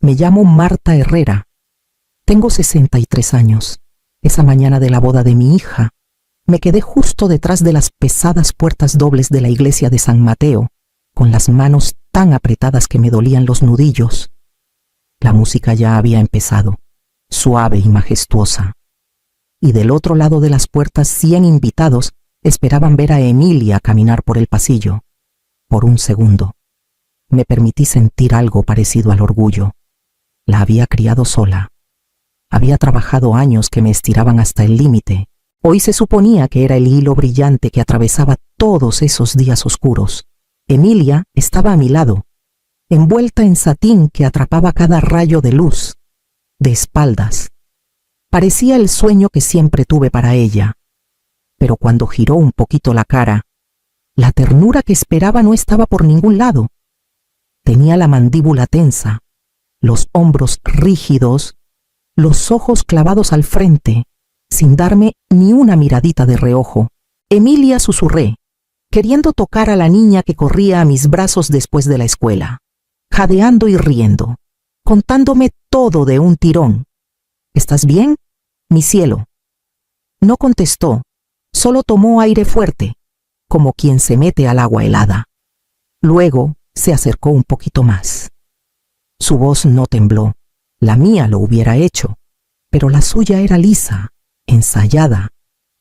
Me llamo Marta Herrera. Tengo 63 años. Esa mañana de la boda de mi hija, me quedé justo detrás de las pesadas puertas dobles de la iglesia de San Mateo, con las manos tan apretadas que me dolían los nudillos. La música ya había empezado, suave y majestuosa. Y del otro lado de las puertas 100 invitados esperaban ver a Emilia caminar por el pasillo. Por un segundo, me permití sentir algo parecido al orgullo. La había criado sola. Había trabajado años que me estiraban hasta el límite. Hoy se suponía que era el hilo brillante que atravesaba todos esos días oscuros. Emilia estaba a mi lado, envuelta en satín que atrapaba cada rayo de luz, de espaldas. Parecía el sueño que siempre tuve para ella. Pero cuando giró un poquito la cara, la ternura que esperaba no estaba por ningún lado. Tenía la mandíbula tensa, los hombros rígidos, los ojos clavados al frente, sin darme ni una miradita de reojo. Emilia, susurré, queriendo tocar a la niña que corría a mis brazos después de la escuela, jadeando y riendo, contándome todo de un tirón. ¿Estás bien, mi cielo? No contestó, solo tomó aire fuerte, como quien se mete al agua helada. Luego se acercó un poquito más. Su voz no tembló. La mía lo hubiera hecho, pero la suya era lisa, ensayada,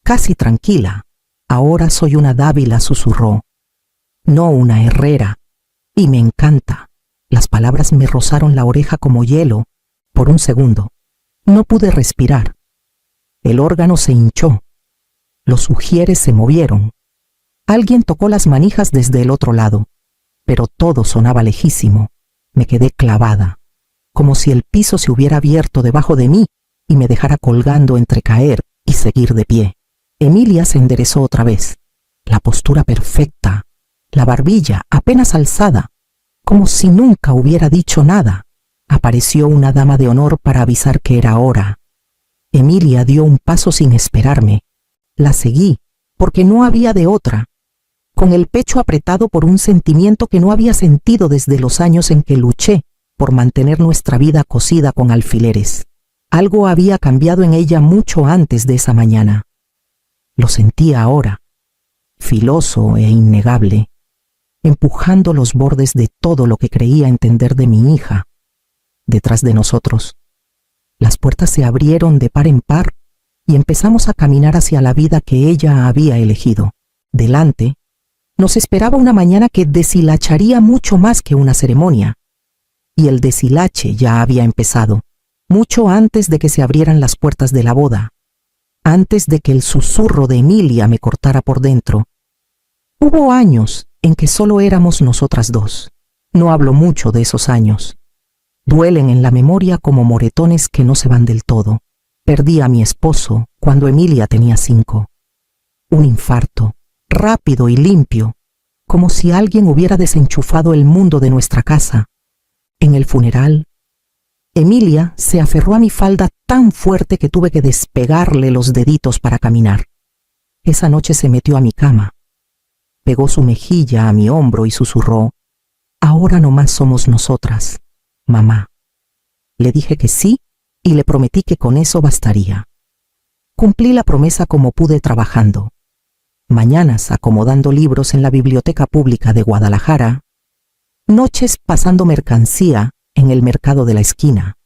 casi tranquila. Ahora soy una Dávila, susurró, no una Herrera, y me encanta. Las palabras me rozaron la oreja como hielo. Por un segundo, no pude respirar. El órgano se hinchó. Los ujieres se movieron. Alguien tocó las manijas desde el otro lado, pero todo sonaba lejísimo. Me quedé clavada, como si el piso se hubiera abierto debajo de mí y me dejara colgando entre caer y seguir de pie. Emilia se enderezó otra vez, la postura perfecta, la barbilla apenas alzada, como si nunca hubiera dicho nada. Apareció una dama de honor para avisar que era hora. Emilia dio un paso sin esperarme. La seguí, porque no había de otra, con el pecho apretado por un sentimiento que no había sentido desde los años en que luché por mantener nuestra vida cosida con alfileres. Algo había cambiado en ella mucho antes de esa mañana. Lo sentía ahora, filoso e innegable, empujando los bordes de todo lo que creía entender de mi hija. Detrás de nosotros, las puertas se abrieron de par en par y empezamos a caminar hacia la vida que ella había elegido. Delante, nos esperaba una mañana que deshilacharía mucho más que una ceremonia. Y el deshilache ya había empezado, mucho antes de que se abrieran las puertas de la boda, antes de que el susurro de Emilia me cortara por dentro. Hubo años en que solo éramos nosotras dos. No hablo mucho de esos años. Duelen en la memoria como moretones que no se van del todo. Perdí a mi esposo cuando Emilia tenía 5. Un infarto, rápido y limpio, como si alguien hubiera desenchufado el mundo de nuestra casa. En el funeral, Emilia se aferró a mi falda tan fuerte que tuve que despegarle los deditos para caminar. Esa noche se metió a mi cama, pegó su mejilla a mi hombro y susurró, «Ahora nomás somos nosotras, mamá». Le dije que sí y le prometí que con eso bastaría. Cumplí la promesa como pude trabajando. Mañanas acomodando libros en la Biblioteca Pública de Guadalajara, noches pasando mercancía en el mercado de la esquina.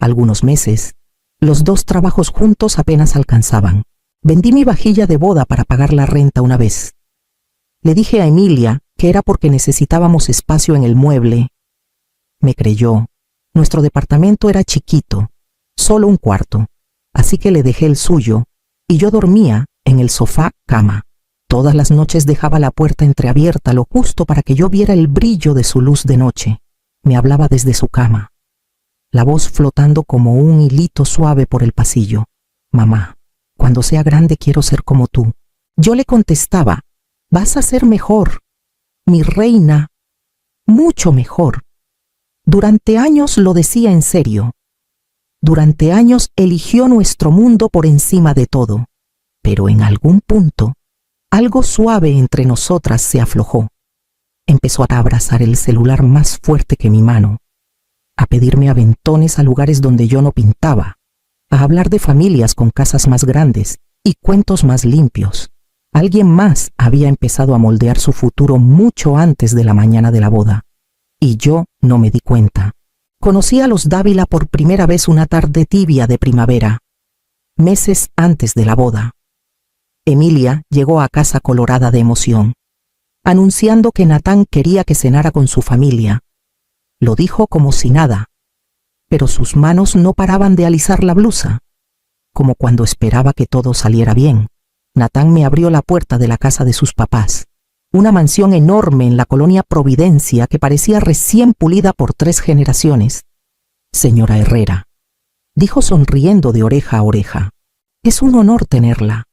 Algunos meses, los dos trabajos juntos apenas alcanzaban. Vendí mi vajilla de boda para pagar la renta una vez. Le dije a Emilia que era porque necesitábamos espacio en el mueble. Me creyó. Nuestro departamento era chiquito, solo un cuarto, así que le dejé el suyo y yo dormía en el sofá cama. Todas las noches dejaba la puerta entreabierta lo justo para que yo viera el brillo de su luz de noche. Me hablaba desde su cama, la voz flotando como un hilito suave por el pasillo. «Mamá, cuando sea grande quiero ser como tú». Yo le contestaba, «Vas a ser mejor, mi reina, mucho mejor». Durante años lo decía en serio. Durante años eligió nuestro mundo por encima de todo. Pero en algún punto, algo suave entre nosotras se aflojó. Empezó a abrazar el celular más fuerte que mi mano. a pedirme aventones a lugares donde yo no pintaba, a hablar de familias con casas más grandes y cuentos más limpios. Alguien más había empezado a moldear su futuro mucho antes de la mañana de la boda, y yo no me di cuenta. Conocí a los Dávila por primera vez una tarde tibia de primavera, meses antes de la boda. Emilia llegó a casa colorada de emoción, anunciando que Natán quería que cenara con su familia. Lo dijo como si nada, pero sus manos no paraban de alisar la blusa, como cuando esperaba que todo saliera bien. Natán me abrió la puerta de la casa de sus papás, una mansión enorme en la colonia Providencia que parecía recién pulida por 3 generaciones. Señora Herrera, dijo sonriendo de oreja a oreja, es un honor tenerla.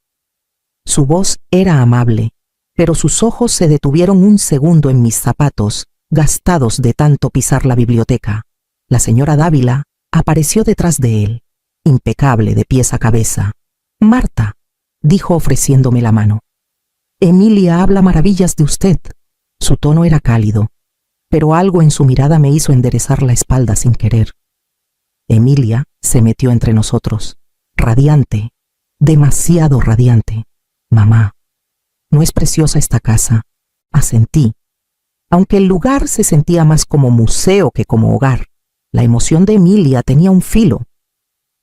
Su voz era amable, pero sus ojos se detuvieron un segundo en mis zapatos, gastados de tanto pisar la biblioteca. La señora Dávila apareció detrás de él, impecable de pies a cabeza. Marta, dijo ofreciéndome la mano. Emilia habla maravillas de usted. Su tono era cálido, pero algo en su mirada me hizo enderezar la espalda sin querer. Emilia se metió entre nosotros, radiante, demasiado radiante. Mamá, ¿no es preciosa esta casa? Asentí. Aunque el lugar se sentía más como museo que como hogar, la emoción de Emilia tenía un filo,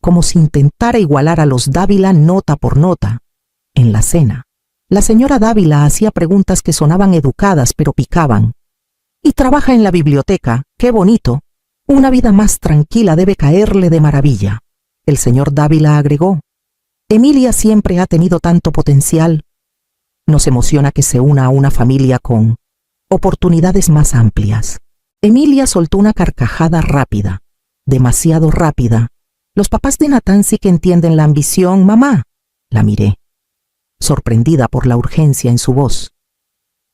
como si intentara igualar a los Dávila nota por nota. En la cena, la señora Dávila hacía preguntas que sonaban educadas pero picaban. Y trabaja en la biblioteca, qué bonito. Una vida más tranquila debe caerle de maravilla. El señor Dávila agregó, Emilia siempre ha tenido tanto potencial. Nos emociona que se una a una familia con oportunidades más amplias. Emilia soltó una carcajada rápida, demasiado rápida. Los papás de Natán sí que entienden la ambición, mamá. La miré, sorprendida por la urgencia en su voz.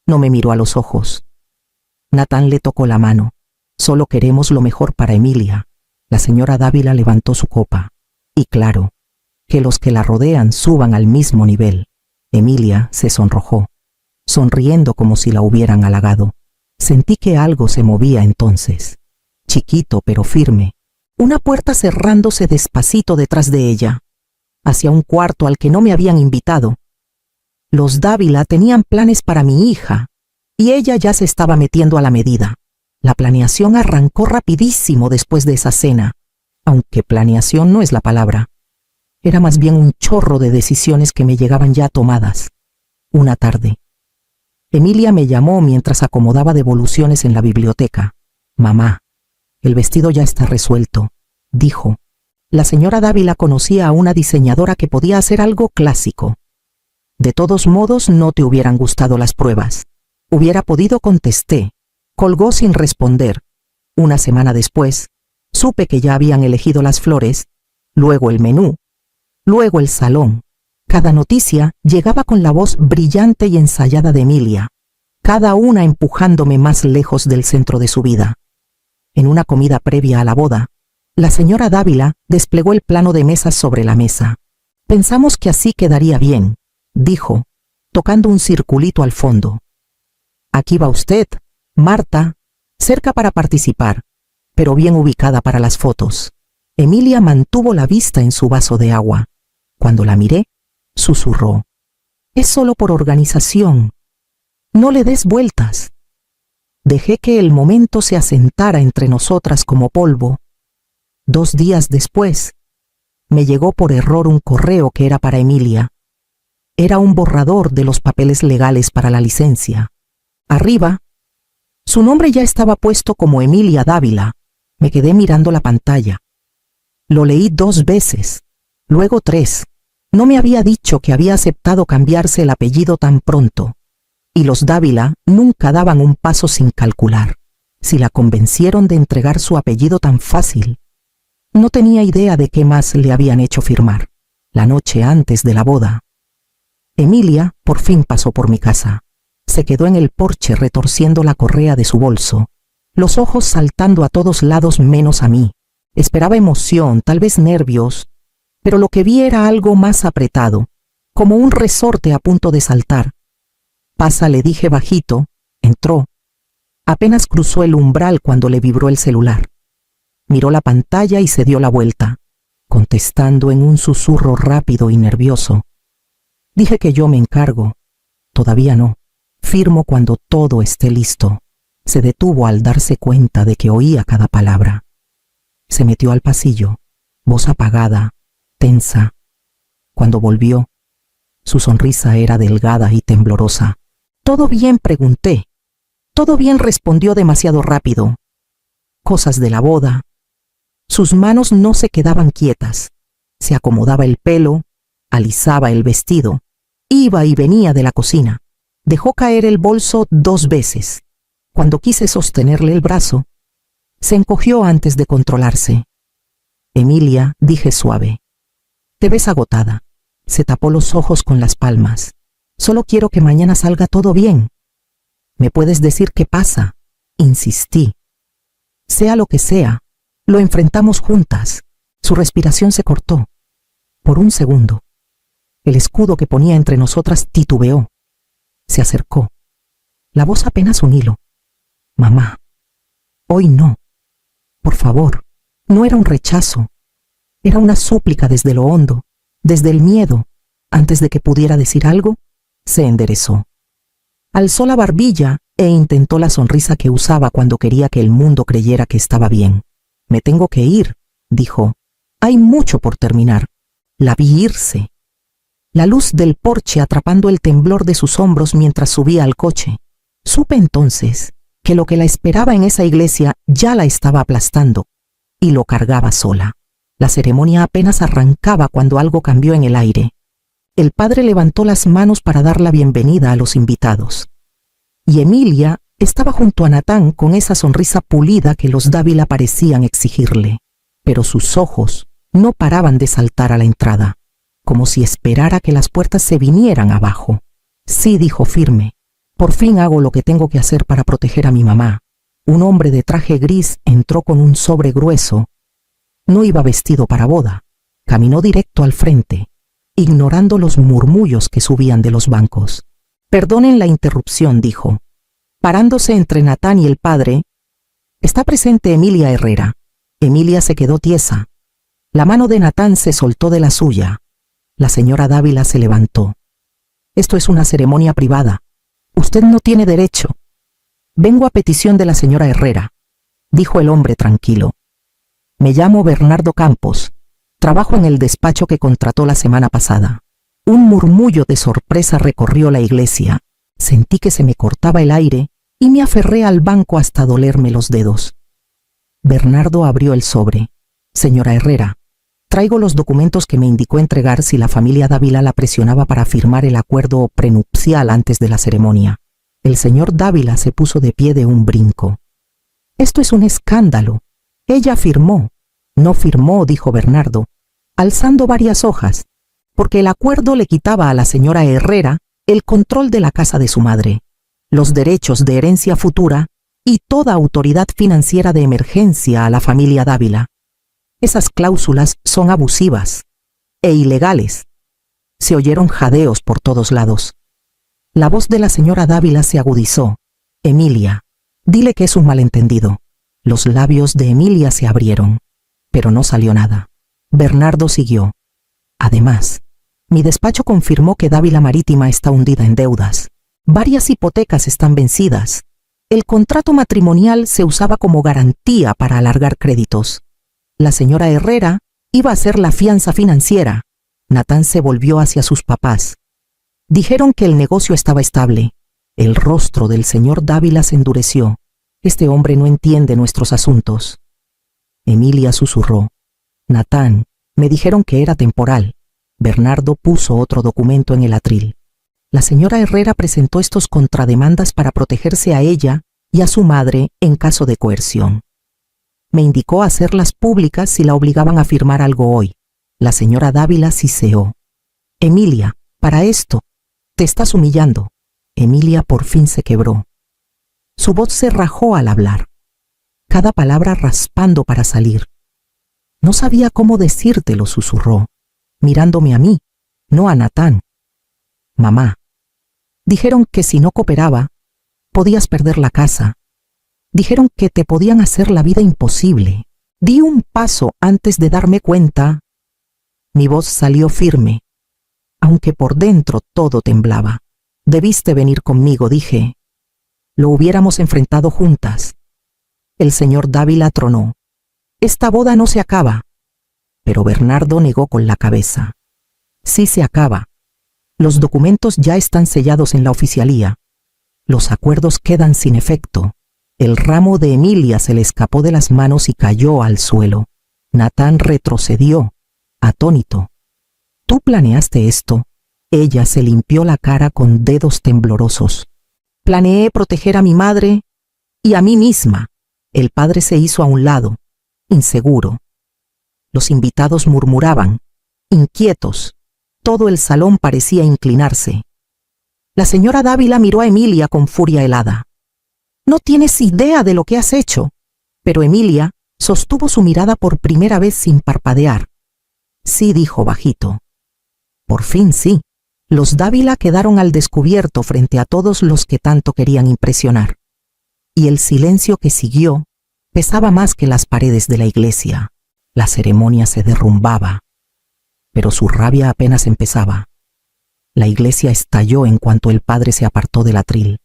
No me miró a los ojos. Natán le tocó la mano. Solo queremos lo mejor para Emilia. La señora Dávila levantó su copa. Y claro, que los que la rodean suban al mismo nivel. Emilia se sonrojó, sonriendo como si la hubieran halagado. Sentí que algo se movía entonces, chiquito pero firme. Una puerta cerrándose despacito detrás de ella, hacia un cuarto al que no me habían invitado. Los Dávila tenían planes para mi hija, y ella ya se estaba metiendo a la medida. La planeación arrancó rapidísimo después de esa cena, aunque planeación no es la palabra. Era más bien un chorro de decisiones que me llegaban ya tomadas. Una tarde, Emilia me llamó mientras acomodaba devoluciones en la biblioteca. Mamá, el vestido ya está resuelto, dijo. La señora Dávila conocía a una diseñadora que podía hacer algo clásico. De todos modos, no te hubieran gustado las pruebas. Hubiera podido, contesté. Colgó sin responder. Una semana después, supe que ya habían elegido las flores, luego el menú, luego el salón. Cada noticia llegaba con la voz brillante y ensayada de Emilia, cada una empujándome más lejos del centro de su vida. En una comida previa a la boda, la señora Dávila desplegó el plano de mesas sobre la mesa. Pensamos que así quedaría bien, dijo, tocando un circulito al fondo. Aquí va usted, Marta, cerca para participar, pero bien ubicada para las fotos. Emilia mantuvo la vista en su vaso de agua. Cuando la miré, susurró. Es solo por organización. No le des vueltas. Dejé que el momento se asentara entre nosotras como polvo. 2 días después, me llegó por error un correo que era para Emilia. Era un borrador de los papeles legales para la licencia. Arriba, su nombre ya estaba puesto como Emilia Dávila. Me quedé mirando la pantalla. Lo leí 2 veces, luego 3. No me había dicho que había aceptado cambiarse el apellido tan pronto. Y los Dávila nunca daban un paso sin calcular. Si la convencieron de entregar su apellido tan fácil. No tenía idea de qué más le habían hecho firmar. La noche antes de la boda, Emilia por fin pasó por mi casa. Se quedó en el porche retorciendo la correa de su bolso, los ojos saltando a todos lados menos a mí. Esperaba emoción, tal vez nervios, pero lo que vi era algo más apretado, como un resorte a punto de saltar. Pasa, le dije bajito. Entró. Apenas cruzó el umbral cuando le vibró el celular. Miró la pantalla y se dio la vuelta, contestando en un susurro rápido y nervioso. Dije que yo me encargo. Todavía no. Firmo cuando todo esté listo. Se detuvo al darse cuenta de que oía cada palabra. Se metió al pasillo, voz apagada, tensa. Cuando volvió, su sonrisa era delgada y temblorosa. «¿Todo bien?», pregunté. «Todo bien», respondió demasiado rápido. Cosas de la boda. Sus manos no se quedaban quietas. Se acomodaba el pelo, alisaba el vestido, iba y venía de la cocina. Dejó caer el bolso 2 veces. Cuando quise sostenerle el brazo, se encogió antes de controlarse. «Emilia», dije suave, «te ves agotada». Se tapó los ojos con las palmas. «Solo quiero que mañana salga todo bien». «¿Me puedes decir qué pasa?», insistí. «Sea lo que sea, lo enfrentamos juntas». Su respiración se cortó. Por un segundo, el escudo que ponía entre nosotras titubeó. Se acercó. La voz apenas un hilo. «Mamá, hoy no. Por favor». No era un rechazo. Era una súplica desde lo hondo, desde el miedo. Antes de que pudiera decir algo, se enderezó. Alzó la barbilla e intentó la sonrisa que usaba cuando quería que el mundo creyera que estaba bien. «Me tengo que ir», dijo. «Hay mucho por terminar». La vi irse. La luz del porche atrapando el temblor de sus hombros mientras subía al coche. Supe entonces que lo que la esperaba en esa iglesia ya la estaba aplastando y lo cargaba sola. La ceremonia apenas arrancaba cuando algo cambió en el aire. El padre levantó las manos para dar la bienvenida a los invitados. Y Emilia estaba junto a Natán con esa sonrisa pulida que los Dávila parecían exigirle. Pero sus ojos no paraban de saltar a la entrada, como si esperara que las puertas se vinieran abajo. «Sí», dijo firme. «Por fin hago lo que tengo que hacer para proteger a mi mamá». Un hombre de traje gris entró con un sobre grueso. No iba vestido para boda. Caminó directo al frente, ignorando los murmullos que subían de los bancos. «Perdonen la interrupción», dijo. Parándose entre Natán y el padre, «Está presente Emilia Herrera». Emilia se quedó tiesa. La mano de Natán se soltó de la suya. La señora Dávila se levantó. «Esto es una ceremonia privada. Usted no tiene derecho». «Vengo a petición de la señora Herrera», dijo el hombre tranquilo. «Me llamo Bernardo Campos. Trabajo en el despacho que contrató la semana pasada». Un murmullo de sorpresa recorrió la iglesia. Sentí que se me cortaba el aire y me aferré al banco hasta dolerme los dedos. Bernardo abrió el sobre. «Señora Herrera, traigo los documentos que me indicó entregar si la familia Dávila la presionaba para firmar el acuerdo prenupcial antes de la ceremonia». El señor Dávila se puso de pie de un brinco. «Esto es un escándalo. Ella firmó». «No firmó», dijo Bernardo, alzando varias hojas, «porque el acuerdo le quitaba a la señora Herrera el control de la casa de su madre, los derechos de herencia futura y toda autoridad financiera de emergencia a la familia Dávila. Esas cláusulas son abusivas e ilegales». Se oyeron jadeos por todos lados. La voz de la señora Dávila se agudizó. «Emilia, dile que es un malentendido». Los labios de Emilia se abrieron, pero no salió nada. Bernardo siguió. «Además, mi despacho confirmó que Dávila Marítima está hundida en deudas. Varias hipotecas están vencidas. El contrato matrimonial se usaba como garantía para alargar créditos. La señora Herrera iba a ser la fianza financiera». Natán se volvió hacia sus papás. Dijeron que el negocio estaba estable. El rostro del señor Dávila se endureció. «Este hombre no entiende nuestros asuntos». Emilia susurró. «Natán, me dijeron que era temporal». Bernardo puso otro documento en el atril. La señora Herrera presentó estos contrademandas para protegerse a ella y a su madre en caso de coerción. Me indicó hacerlas públicas si la obligaban a firmar algo hoy. La señora Dávila siseó. «Emilia, para esto, te estás humillando». Emilia por fin se quebró. Su voz se rajó al hablar, cada palabra raspando para salir. «No sabía cómo decírtelo», susurró, mirándome a mí, no a Natán. «Mamá, dijeron que si no cooperaba, podías perder la casa. Dijeron que te podían hacer la vida imposible». Di un paso antes de darme cuenta. Mi voz salió firme, aunque por dentro todo temblaba. Debiste venir conmigo, dije. Lo hubiéramos enfrentado juntas. El señor Dávila tronó. Esta boda no se acaba. Pero Bernardo negó con la cabeza. Sí se acaba. Los documentos ya están sellados en la oficialía. Los acuerdos quedan sin efecto. El ramo de Emilia se le escapó de las manos y cayó al suelo. Natán retrocedió, atónito. ¿Tú planeaste esto? Ella se limpió la cara con dedos temblorosos. Planeé proteger a mi madre y a mí misma. El padre se hizo a un lado, inseguro. Los invitados murmuraban, inquietos. Todo el salón parecía inclinarse. La señora Dávila miró a Emilia con furia helada. No tienes idea de lo que has hecho. Pero Emilia sostuvo su mirada por primera vez sin parpadear. Sí, dijo bajito. Por fin sí. Los Dávila quedaron al descubierto frente a todos los que tanto querían impresionar. Y el silencio que siguió pesaba más que las paredes de la iglesia. La ceremonia se derrumbaba. Pero su rabia apenas empezaba. La iglesia estalló en cuanto el padre se apartó del atril.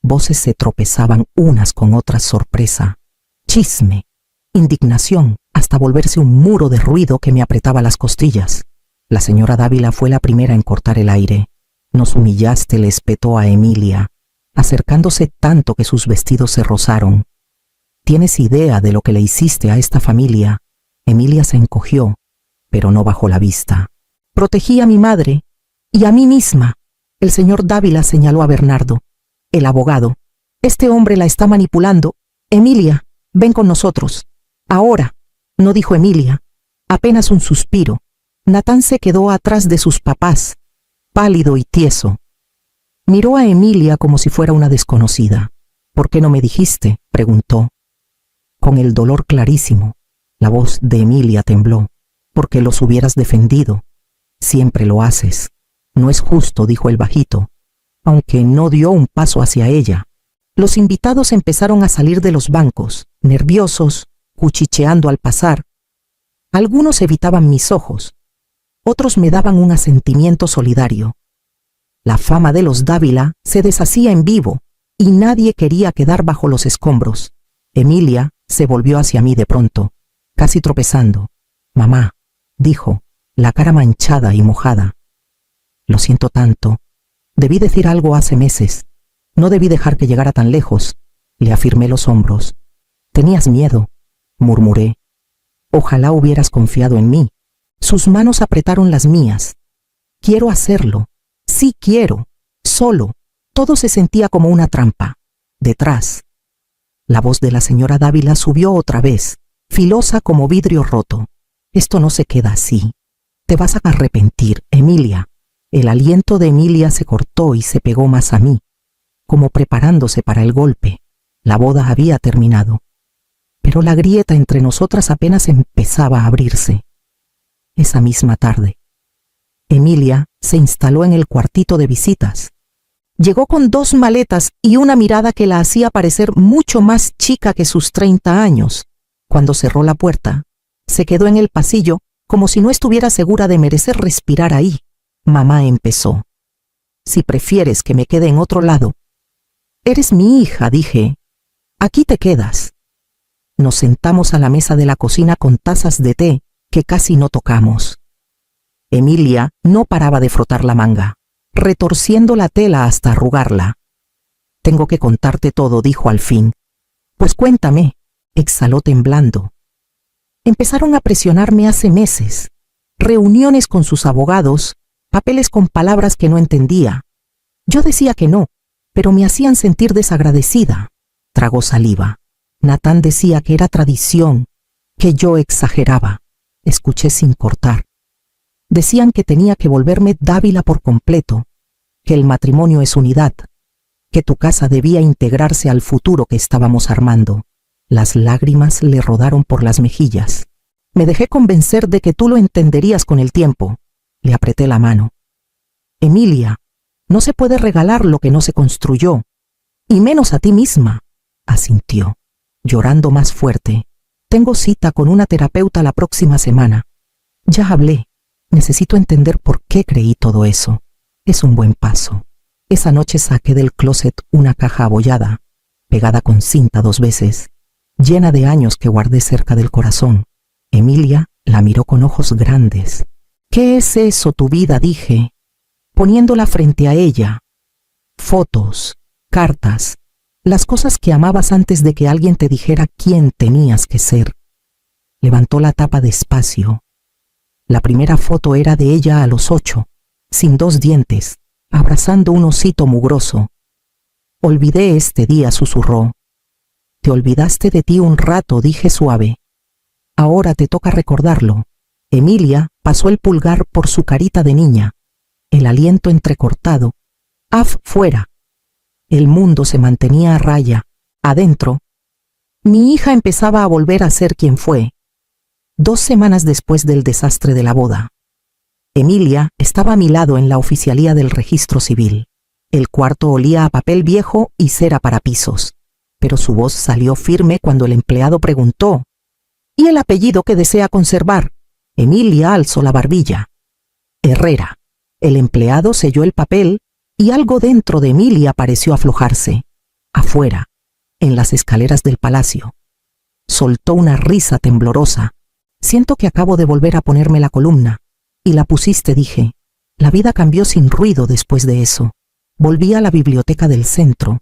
Voces se tropezaban unas con otras, sorpresa, chisme, indignación, hasta volverse un muro de ruido que me apretaba las costillas. La señora Dávila fue la primera en cortar el aire. Nos humillaste, le espetó a Emilia, acercándose tanto que sus vestidos se rozaron. ¿Tienes idea de lo que le hiciste a esta familia? Emilia se encogió, pero no bajó la vista. Protegí a mi madre y a mí misma. El señor Dávila señaló a Bernardo, el abogado. Este hombre la está manipulando. Emilia, ven con nosotros. Ahora, no dijo Emilia, apenas un suspiro. Natán se quedó atrás de sus papás, pálido y tieso. Miró a Emilia como si fuera una desconocida. ¿Por qué no me dijiste?, preguntó. Con el dolor clarísimo, la voz de Emilia tembló. Porque los hubieras defendido. Siempre lo haces. No es justo, dijo el bajito, aunque no dio un paso hacia ella. Los invitados empezaron a salir de los bancos, nerviosos, cuchicheando al pasar. Algunos evitaban mis ojos, otros me daban un asentimiento solidario. La fama de los Dávila se deshacía en vivo y nadie quería quedar bajo los escombros. Emilia se volvió hacia mí de pronto, casi tropezando. Mamá, dijo, la cara manchada y mojada. Lo siento tanto. Debí decir algo hace meses. No debí dejar que llegara tan lejos. Le afirmé los hombros. Tenías miedo, murmuré. Ojalá hubieras confiado en mí. Sus manos apretaron las mías. Quiero hacerlo. Sí quiero. Solo. Todo se sentía como una trampa. Detrás. La voz de la señora Dávila subió otra vez, filosa como vidrio roto. Esto no se queda así. Te vas a arrepentir, Emilia. El aliento de Emilia se cortó y se pegó más a mí, como preparándose para el golpe. La boda había terminado, pero la grieta entre nosotras apenas empezaba a abrirse. Esa misma tarde, Emilia se instaló en el cuartito de visitas. Llegó con 2 maletas y una mirada que la hacía parecer mucho más chica que sus 30 años. Cuando cerró la puerta, se quedó en el pasillo como si no estuviera segura de merecer respirar ahí. Mamá empezó. Si prefieres que me quede en otro lado. Eres mi hija, dije. Aquí te quedas. Nos sentamos a la mesa de la cocina con tazas de té que casi no tocamos. Emilia no paraba de frotar la manga, retorciendo la tela hasta arrugarla. Tengo que contarte todo, dijo al fin. Pues cuéntame, exhaló temblando. Empezaron a presionarme hace meses. Reuniones con sus abogados, papeles con palabras que no entendía. Yo decía que no, pero me hacían sentir desagradecida. Tragó saliva. Natán decía que era tradición, que yo exageraba. Escuché sin cortar. Decían que tenía que volverme Dávila por completo, que el matrimonio es unidad, que tu casa debía integrarse al futuro que estábamos armando. Las lágrimas le rodaron por las mejillas. Me dejé convencer de que tú lo entenderías con el tiempo. Le apreté la mano. Emilia, no se puede regalar lo que no se construyó, y menos a ti misma, asintió, llorando más fuerte. Tengo cita con una terapeuta la próxima semana. Ya hablé. Necesito entender por qué creí todo eso. Es un buen paso. Esa noche saqué del closet una caja abollada, pegada con cinta 2 veces, llena de años que guardé cerca del corazón. Emilia la miró con ojos grandes. ¿Qué es eso, tu vida?, dije, poniéndola frente a ella. Fotos, cartas, las cosas que amabas antes de que alguien te dijera quién tenías que ser. Levantó la tapa despacio. La primera foto era de ella a los 8, sin 2 dientes, abrazando un osito mugroso. Olvidé este día, susurró. Te olvidaste de ti un rato, dije suave. Ahora te toca recordarlo. Emilia pasó el pulgar por su carita de niña, el aliento entrecortado. Fuera. El mundo se mantenía a raya. Adentro, mi hija empezaba a volver a ser quien fue. 2 semanas después del desastre de la boda. Emilia estaba a mi lado en la oficialía del registro civil. El cuarto olía a papel viejo y cera para pisos, pero su voz salió firme cuando el empleado preguntó: ¿y el apellido que desea conservar? Emilia alzó la barbilla. Herrera. El empleado selló el papel y algo dentro de Emilia pareció aflojarse. Afuera, en las escaleras del palacio, soltó una risa temblorosa. Siento que acabo de volver a ponerme la columna. Y la pusiste, dije. La vida cambió sin ruido después de eso. Volví a la biblioteca del centro,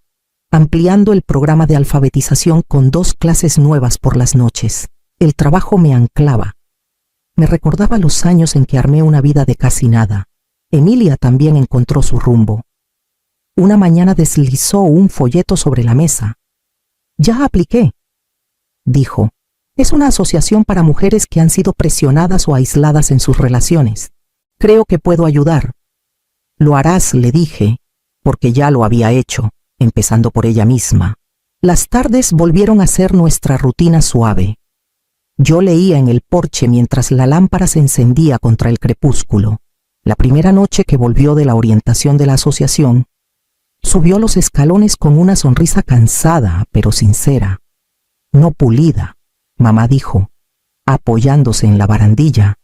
ampliando el programa de alfabetización con 2 clases nuevas por las noches. El trabajo me anclaba. Me recordaba los años en que armé una vida de casi nada. Emilia también encontró su rumbo. Una mañana deslizó un folleto sobre la mesa. Ya apliqué, dijo. Es una asociación para mujeres que han sido presionadas o aisladas en sus relaciones. Creo que puedo ayudar. Lo harás, le dije, porque ya lo había hecho, empezando por ella misma. Las tardes volvieron a ser nuestra rutina suave. Yo leía en el porche mientras la lámpara se encendía contra el crepúsculo. La primera noche que volvió de la orientación de la asociación, subió los escalones con una sonrisa cansada, pero sincera. No pulida. Mamá dijo, apoyándose en la barandilla.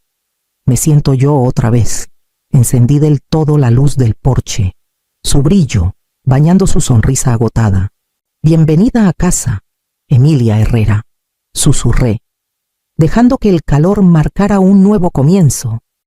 Me siento yo otra vez. Encendí del todo la luz del porche, su brillo, bañando su sonrisa agotada. Bienvenida a casa, Emilia Herrera, susurré, dejando que el calor marcara un nuevo comienzo.